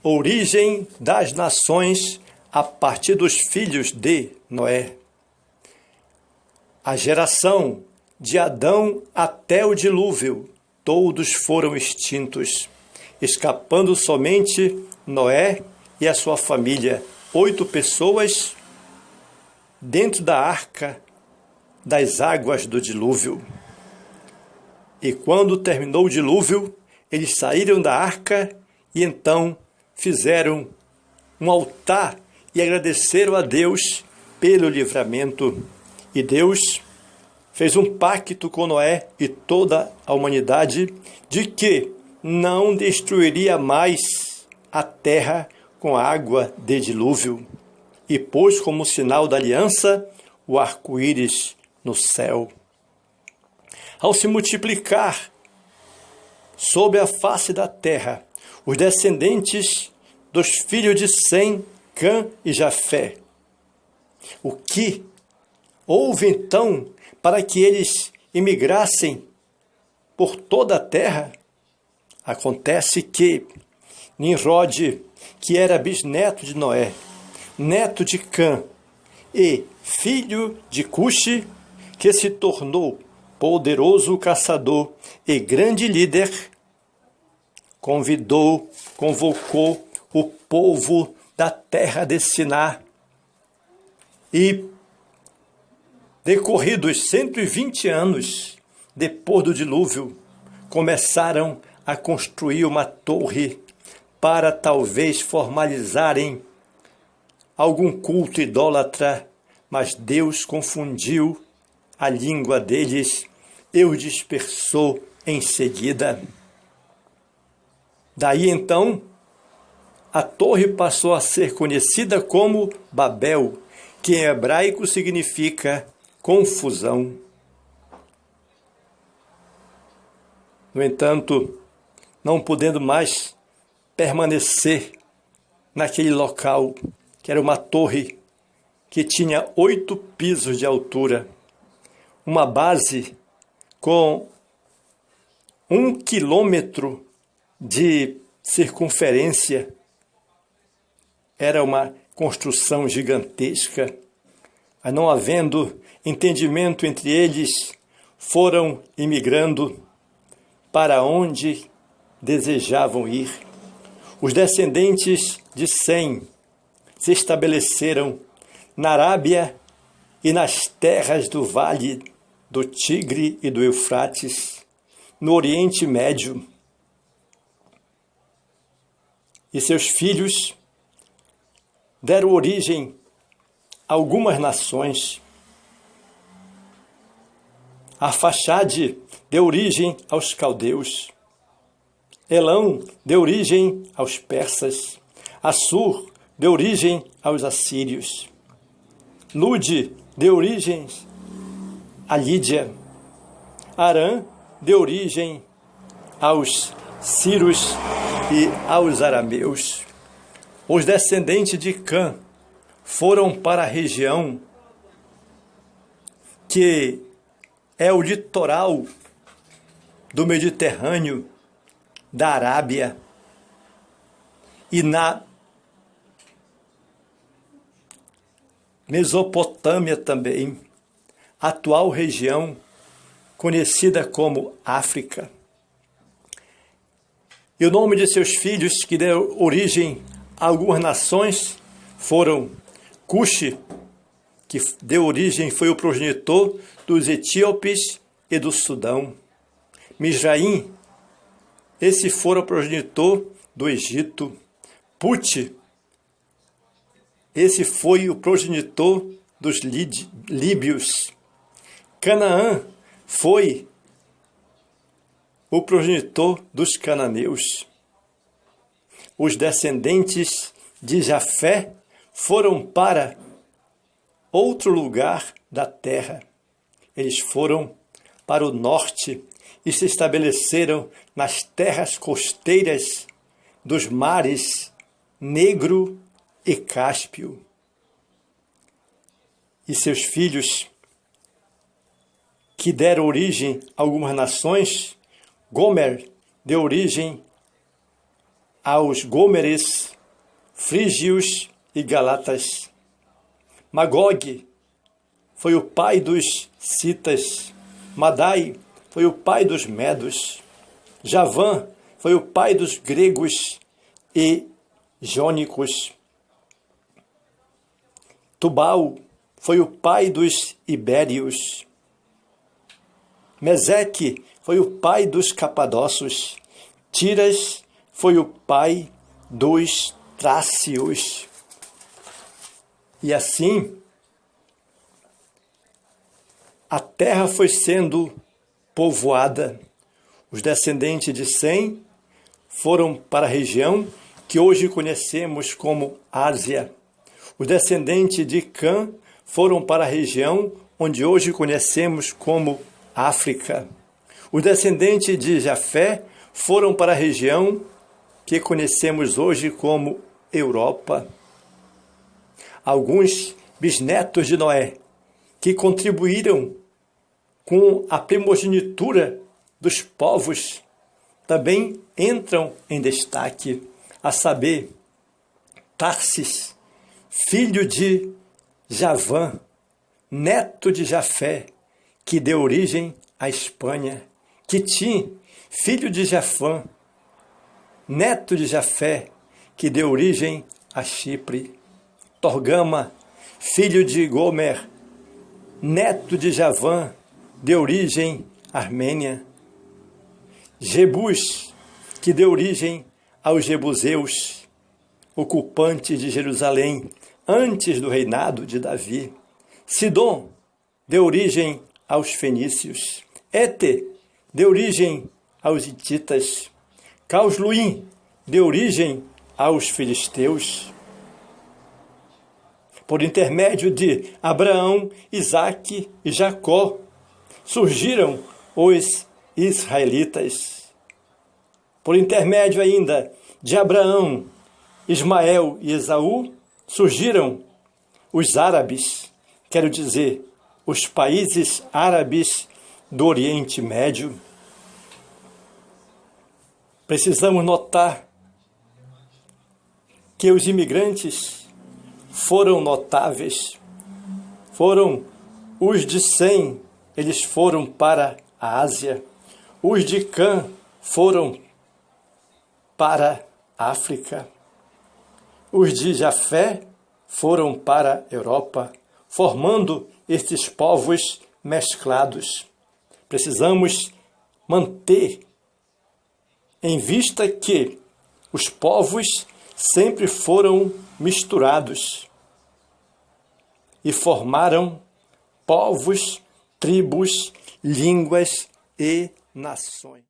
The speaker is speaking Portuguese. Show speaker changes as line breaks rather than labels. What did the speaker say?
Origem das nações a partir dos filhos de Noé. A geração de Adão até o dilúvio, todos foram extintos, escapando somente Noé e a sua família, 8 pessoas dentro da arca das águas do dilúvio. E quando terminou o dilúvio, eles saíram da arca e então fizeram um altar e agradeceram a Deus pelo livramento. E Deus fez um pacto com Noé e toda a humanidade de que não destruiria mais a terra com a água de dilúvio. E pôs como sinal da aliança o arco-íris no céu. Ao se multiplicar sobre a face da terra os descendentes dos filhos de Sem, Cã e Jafé, o que houve então para que eles imigrassem por toda a terra? Acontece que Nimrod, que era bisneto de Noé, neto de Cã e filho de Cuxi, que se tornou poderoso caçador e grande líder, convocou o povo da terra de Siná e, decorridos 120 anos depois do dilúvio, começaram a construir uma torre para talvez formalizarem algum culto idólatra, mas Deus confundiu a língua deles e os dispersou em seguida. Daí então, a torre passou a ser conhecida como Babel, que em hebraico significa confusão. No entanto, não podendo mais permanecer naquele local, que era uma torre que tinha 8 pisos de altura, uma base com 1 quilômetro de circunferência, era uma construção gigantesca. Mas não havendo entendimento entre eles, foram imigrando para onde desejavam ir. Os descendentes de Sem se estabeleceram na Arábia e nas terras do Vale do Tigre e do Eufrates, no Oriente Médio. E seus filhos deram origem a algumas nações. Arfaxade deu origem aos caldeus. Elão deu origem aos persas. Assur deu origem aos assírios. Lude deu origem a Lídia. Arã deu origem aos sírios e aos arameus. Os descendentes de Cã foram para a região que é o litoral do Mediterrâneo, da Arábia, e na Mesopotâmia também, atual região conhecida como África. E o nome de seus filhos, que deu origem a algumas nações, foram Cuxi, que deu origem, foi o progenitor dos etíopes e do Sudão. Misraim, esse foi o progenitor do Egito. Puti, esse foi o progenitor dos líbios. Canaã foi o progenitor dos cananeus. Os descendentes de Jafé foram para outro lugar da terra. Eles foram para o norte e se estabeleceram nas terras costeiras dos mares Negro e Cáspio. E seus filhos, que deram origem a algumas nações, Gomer deu origem aos Gômeres, frígios e galatas. Magog foi o pai dos citas. Madai foi o pai dos medos. Javã foi o pai dos gregos e jônicos. Tubal foi o pai dos ibérios. Meseque foi o pai dos capadócios. Tiras foi o pai dos trácios. E assim, a terra foi sendo povoada. Os descendentes de Sem foram para a região que hoje conhecemos como Ásia. Os descendentes de Cã foram para a região onde hoje conhecemos como África. Os descendentes de Jafé foram para a região que conhecemos hoje como Europa. Alguns bisnetos de Noé que contribuíram com a primogenitura dos povos também entram em destaque, a saber, Tarsis, filho de Javã, neto de Jafé, que deu origem à Espanha. Quitim, filho de Jafã, neto de Jafé, que deu origem a Chipre. Torgama, filho de Gomer, neto de Javã, deu origem à Armênia. Jebus, que deu origem aos jebuseus, ocupantes de Jerusalém antes do reinado de Davi. Sidom deu origem aos fenícios. Ete deu origem aos hititas. Causluim deu origem aos filisteus. Por intermédio de Abraão, Isaque e Jacó, surgiram os israelitas. Por intermédio ainda de Abraão, Ismael e Esaú, surgiram os árabes, quero dizer, os países árabes do Oriente Médio. Precisamos notar que os imigrantes foram notáveis. Foram os de Sem, eles foram para a Ásia. Os de Cã foram para a África. Os de Jafé foram para a Europa, formando estes povos mesclados. Precisamos manter em vista que os povos sempre foram misturados e formaram povos, tribos, línguas e nações.